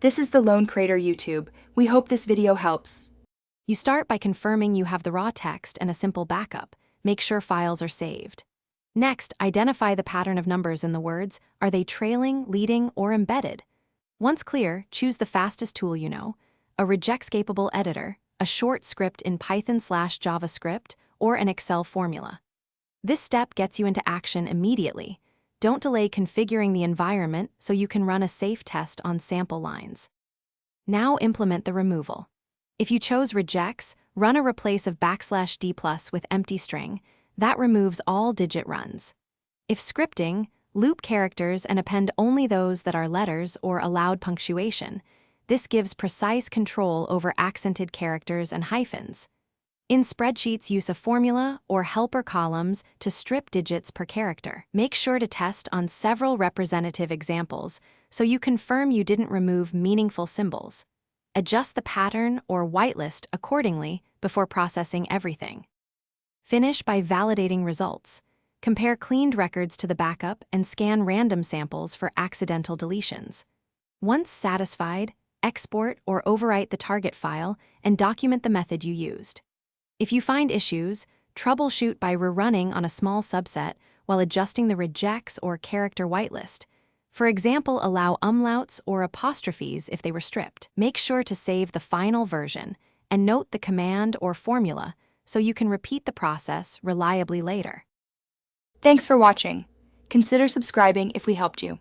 This is the Lone Crater YouTube. We hope this video helps. You start by confirming you have the raw text and a simple backup. Make sure files are saved. Next, identify the pattern of numbers in the words. Are they trailing, leading, or embedded? Once clear, choose the fastest tool you know, a reject-scapable editor, a short script in Python/JavaScript, or an Excel formula. This step gets you into action immediately. Don't delay configuring the environment so you can run a safe test on sample lines. Now implement the removal. If you chose rejects, run a replace of \d+ with empty string. That removes all digit runs. If scripting, loop characters and append only those that are letters or allowed punctuation. This gives precise control over accented characters and hyphens. In spreadsheets, use a formula or helper columns to strip digits per character. Make sure to test on several representative examples so you confirm you didn't remove meaningful symbols. Adjust the pattern or whitelist accordingly before processing everything. Finish by validating results. Compare cleaned records to the backup and scan random samples for accidental deletions. Once satisfied, export or overwrite the target file and document the method you used. If you find issues, troubleshoot by rerunning on a small subset while adjusting the rejects or character whitelist. For example, allow umlauts or apostrophes if they were stripped. Make sure to save the final version and note the command or formula so you can repeat the process reliably later. Thanks for watching. Consider subscribing if we helped you.